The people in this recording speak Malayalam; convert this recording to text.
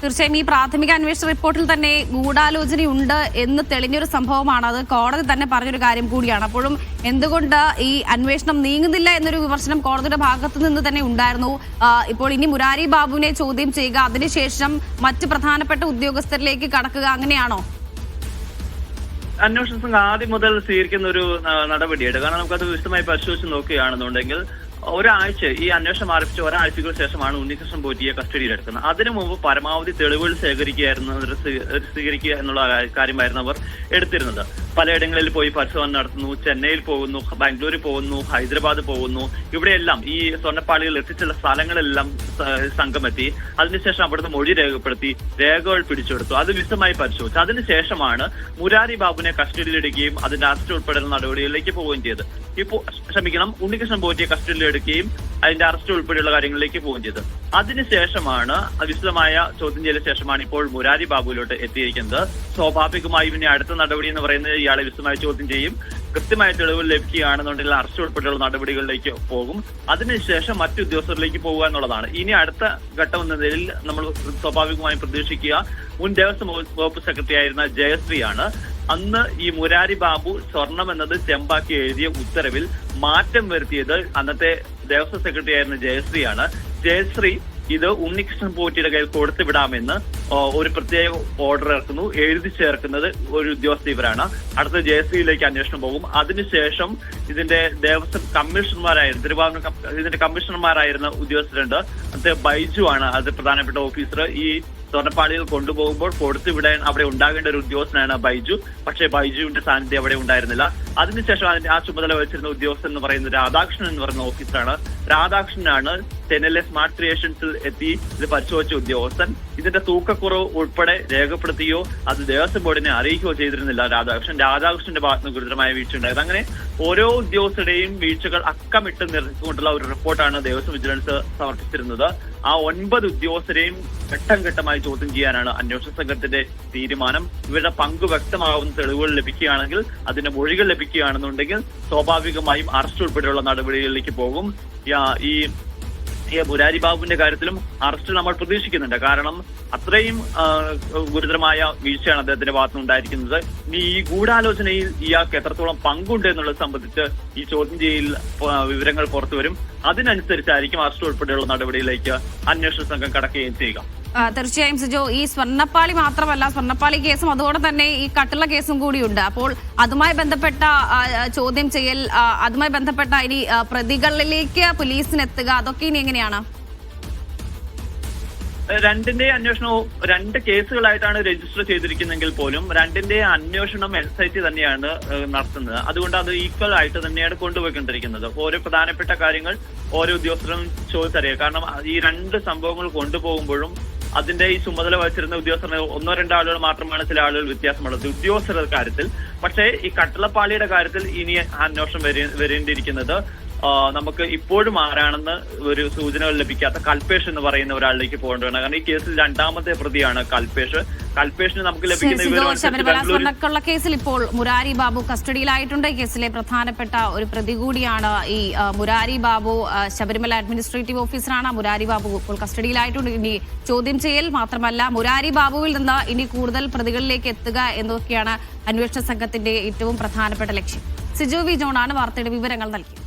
തീർച്ചയായും ഈ പ്രാഥമിക അന്വേഷണ റിപ്പോർട്ടിൽ തന്നെ ഗൂഢാലോചനയുണ്ട് എന്ന് തെളിഞ്ഞൊരു സംഭവമാണ്. അത് കോടതി തന്നെ പറഞ്ഞൊരു കാര്യം കൂടിയാണ്. അപ്പോഴും എന്തുകൊണ്ട് ഈ അന്വേഷണം നീങ്ങുന്നില്ല എന്നൊരു വിമർശനം കോടതിയുടെ ഭാഗത്തു നിന്ന് തന്നെ ഉണ്ടായിരുന്നു. ഇപ്പോൾ ഇനി മുരാരി ബാബുവിനെ ചോദ്യം ചെയ്യുക, അതിനുശേഷം മറ്റ് പ്രധാനപ്പെട്ട ഉദ്യോഗസ്ഥരിലേക്ക് കടക്കുക, അങ്ങനെയാണോ? അന്വേഷണ സംഘം ആദ്യം മുതൽ സ്വീകരിക്കുന്ന ഒരു നടപടിയായിട്ട്, കാരണം നമുക്കത് വിശദമായി പരിശോധിച്ച് നോക്കുകയാണെന്നുണ്ടെങ്കിൽ ഒരാഴ്ച ഈ അന്വേഷണം ആരംഭിച്ച ഒരാഴ്ചയ്ക്ക് ശേഷമാണ് ഉണ്ണികൃഷ്ണൻ പോറ്റിയെ കസ്റ്റഡിയിലെടുക്കുന്നത്. അതിനു മുമ്പ് പരമാവധി തെളിവുകൾ സ്വീകരിക്കുക എന്നുള്ള കാര്യമായിരുന്നു അവർ എടുത്തിരുന്നത്. പലയിടങ്ങളിൽ പോയി പരിശോധന നടത്തുന്നു, ചെന്നൈയിൽ പോകുന്നു, ബാംഗ്ലൂരിൽ പോകുന്നു, ഹൈദരാബാദ് പോകുന്നു. ഇവിടെയെല്ലാം ഈ സ്വർണ്ണപ്പാളികൾ എത്തിച്ചുള്ള സ്ഥലങ്ങളെല്ലാം സംഘമെത്തി. അതിനുശേഷം അവിടുത്തെ മൊഴി രേഖപ്പെടുത്തി രേഖകൾ പിടിച്ചെടുത്തു. അത് വിശദമായി പരിശോധിച്ചു. അതിനുശേഷമാണ് മുരാരി ബാബുവിനെ കസ്റ്റഡിയിലെടുക്കുകയും അതിന്റെ അറസ്റ്റ് ഉൾപ്പെടെയുള്ള നടപടികളിലേക്ക് പോവുകയും ചെയ്തത്. ഉണ്ണികൃഷ്ണൻ പോറ്റിയെ കസ്റ്റഡിയിലെടുക്കുകയും അതിന്റെ അറസ്റ്റ് ഉൾപ്പെടെയുള്ള കാര്യങ്ങളിലേക്ക് പോവുകയും ചെയ്തത്. അതിനുശേഷമാണ് വിശദമായ ചോദ്യം ചെയ്യലിന് ശേഷമാണ് ഇപ്പോൾ മുരാരി ബാബുവിലോട്ട് എത്തിയിരിക്കുന്നത്. സ്വാഭാവികമായും ഇനി അടുത്ത നടപടി എന്ന് പറയുന്നത് ഇയാളെ വിശദമായി ചോദ്യം ചെയ്യും. കൃത്യമായ തെളിവുകൾ ലഭിക്കുകയാണെന്നുണ്ടെങ്കിൽ അറസ്റ്റ് ഉൾപ്പെടെയുള്ള നടപടികളിലേക്ക് പോകും. അതിനുശേഷം മറ്റു ഉദ്യോഗസ്ഥരിലേക്ക് പോകുക എന്നുള്ളതാണ്. ഇനി അടുത്ത ഘട്ടം എന്ന നിലയിൽ നമ്മൾ സ്വാഭാവികമായും പ്രതീക്ഷിക്കുക മുൻ ദേവസ്വം വകുപ്പ് സെക്രട്ടറി ആയിരുന്ന ജയശ്രീയാണ്. അന്ന് ഈ മുരാരി ബാബു സ്വർണം എന്നത് ചെമ്പാക്കി എഴുതിയ ഉത്തരവിൽ മാറ്റം വരുത്തിയത് അന്നത്തെ ദേവസ്വം സെക്രട്ടറി ആയിരുന്ന ജയശ്രീയാണ്. ജയശ്രീ ഇത് ഉണ്ണികൃഷ്ണൻ പോറ്റിയുടെ കയ്യിൽ കൊടുത്തുവിടാമെന്ന് ഒരു പ്രത്യേക ഓർഡർ ഇറക്കുന്നു. എഴുതി ചേർക്കുന്നത് ഒരു ഉദ്യോഗസ്ഥ ഇവരാണ്. അടുത്ത ജയശ്രീയിലേക്ക് അന്വേഷണം പോകും. അതിനുശേഷം ഇതിന്റെ ദേവസ്വം കമ്മീഷണർമാരായിരുന്നു, തിരുവാഭരണ ഇതിന്റെ കമ്മീഷണർമാരായിരുന്ന ഉദ്യോഗസ്ഥരുണ്ട്. അത് ബൈജു ആണ് അത് പ്രധാനപ്പെട്ട ഓഫീസർ. ഈ സ്വർണ്ണപ്പാളികൾ കൊണ്ടുപോകുമ്പോൾ കൊടുത്തുവിടാൻ അവിടെ ഉണ്ടാകേണ്ട ഒരു ഉദ്യോഗസ്ഥനാണ് ബൈജു. പക്ഷേ ബൈജുവിന്റെ സാന്നിധ്യം അവിടെ ഉണ്ടായിരുന്നില്ല. അതിനുശേഷം അതിന്റെ ആ ചുമതല വഹിച്ചിരുന്ന ഉദ്യോഗസ്ഥൻ എന്ന് പറയുന്നത് രാധാകൃഷ്ണൻ എന്ന് പറയുന്ന ഓഫീസറാണ്. രാധാകൃഷ്ണനാണ് ചെന്നൈയിലെ സ്മാർട്ട് ക്രിയേഷൻസിൽ എത്തി ഇത് പരിശോധിച്ച ഉദ്യോഗസ്ഥൻ. ഇതിന്റെ തൂക്കക്കുറവ് ഉൾപ്പെടെ രേഖപ്പെടുത്തുകയോ അത് ദേവസ്വം ബോർഡിനെ അറിയിക്കുകയോ ചെയ്തിരുന്നില്ല രാധാകൃഷ്ണന്റെ ഭാഗത്ത് ഗുരുതരമായ വീഴ്ച ഉണ്ടായത്. അങ്ങനെ ഓരോ ഉദ്യോഗസ്ഥരുടെയും വീഴ്ചകൾ അക്കമിട്ട് നിർത്തിക്കൊണ്ടുള്ള ഒരു റിപ്പോർട്ടാണ് ദേവസ്വം വിജിലൻസ് സമർപ്പിച്ചിരുന്നത്. ആ 9 ഉദ്യോഗസ്ഥരെയും ഘട്ടം ഘട്ടമായി ചോദ്യം ചെയ്യാനാണ് അന്വേഷണ സംഘത്തിന്റെ തീരുമാനം. ഇവരുടെ പങ്ക് വ്യക്തമാകുന്ന തെളിവുകൾ ലഭിക്കുകയാണെങ്കിൽ, അതിന്റെ മൊഴികൾ ലഭിക്കുകയാണെന്നുണ്ടെങ്കിൽ സ്വാഭാവികമായും അറസ്റ്റ് ഉൾപ്പെടെയുള്ള നടപടികളിലേക്ക് പോകും. ഈ മുരാരി ബാബുവിന്റെ കാര്യത്തിലും അറസ്റ്റ് നമ്മൾ പ്രതീക്ഷിക്കുന്നുണ്ട്. കാരണം അത്രയും ഗുരുതരമായ വീഴ്ചയാണ് അദ്ദേഹത്തിന്റെ ഭാഗത്തുനിന്ന് ഉണ്ടായിരിക്കുന്നത്. ഇനി ഈ ഗൂഢാലോചനയിൽ ഇയാൾക്ക് എത്രത്തോളം പങ്കുണ്ട് എന്നുള്ളത് സംബന്ധിച്ച് ഈ ചോദ്യം ചെയ്യൽ വിവരങ്ങൾ പുറത്തുവരും. അതിനനുസരിച്ചായിരിക്കും അറസ്റ്റ് ഉൾപ്പെടെയുള്ള നടപടിയിലേക്ക് അന്വേഷണ സംഘം കടക്കുകയും ചെയ്യുക. തീർച്ചയായും സിജോ, ഈ സ്വർണ്ണപ്പാളി മാത്രമല്ല, സ്വർണ്ണപ്പാളി കേസും അതുകൊണ്ട് തന്നെ ഈ കട്ടുള്ള കേസും കൂടിയുണ്ട്. അപ്പോൾ അതുമായി ബന്ധപ്പെട്ട ചോദ്യം ചെയ്യൽ, അതുമായി ബന്ധപ്പെട്ട ഇനി പ്രതികളിലേക്ക് പോലീസിനെത്തുക, അതൊക്കെ ഇനി എങ്ങനെയാണ്? രണ്ടിന്റെ അന്വേഷണവും 2 കേസുകളായിട്ടാണ് രജിസ്റ്റർ ചെയ്തിരിക്കുന്നെങ്കിൽ പോലും രണ്ടിന്റെ അന്വേഷണം SIT തന്നെയാണ് നടത്തുന്നത്. അതുകൊണ്ട് അത് ഈക്വൽ ആയിട്ട് തന്നെയാണ് കൊണ്ടുപോയിക്കൊണ്ടിരിക്കുന്നത്. ഓരോ പ്രധാനപ്പെട്ട കാര്യങ്ങൾ ഓരോ ഉദ്യോഗസ്ഥരും ചോദിച്ചറിയാം. കാരണം ഈ 2 സംഭവങ്ങൾ കൊണ്ടുപോകുമ്പോഴും അതിന്റെ ഈ ചുമതല വഹിച്ചിരുന്ന ഉദ്യോഗസ്ഥർ 1-2 ആളുകൾ മാത്രമാണ് ചില ആളുകൾ വ്യത്യാസമുള്ളത് ഉദ്യോഗസ്ഥരുടെ കാര്യത്തിൽ. പക്ഷേ ഈ കട്ടളപ്പാളിയുടെ കാര്യത്തിൽ ഇനി അന്വേഷണം വരേണ്ടിയിരിക്കുന്നത് നമുക്ക് ഇപ്പോഴും ആരാണെന്ന് ഒരു സൂചനകൾ ലഭിക്കാത്ത കൽപേഷ് എന്ന് പറയുന്ന ഒരാളിലേക്ക് പോകേണ്ടതാണ്. കാരണം ഈ കേസിൽ 2ാമത്തെ പ്രതിയാണ് കൽപേഷ്. കൽപേഷിന് നമുക്ക് ലഭിക്കുന്ന ശബരിമല സ്വർണ്ണക്കൊള്ള കേസിൽ ഇപ്പോൾ മുരാരി ബാബു കസ്റ്റഡിയിലായിട്ടുണ്ട്. ഈ കേസിലെ പ്രധാനപ്പെട്ട ഒരു പ്രതി കൂടിയാണ് ഈ മുരാരി ബാബു. ശബരിമല അഡ്മിനിസ്ട്രേറ്റീവ് ഓഫീസറാണ്. മുരാരി ബാബു ഇപ്പോൾ കസ്റ്റഡിയിലായിട്ടുണ്ട്. ഇനി ചോദ്യം ചെയ്യൽ മാത്രമല്ല, മുരാരി ബാബുവിൽ നിന്ന് ഇനി കൂടുതൽ പ്രതികളിലേക്ക് എത്തുക എന്നൊക്കെയാണ് അന്വേഷണ സംഘത്തിന്റെ ഏറ്റവും പ്രധാനപ്പെട്ട ലക്ഷ്യം. സിജു വി ജോണാണ് വാർത്തയുടെ വിവരങ്ങൾ നൽകിയത്.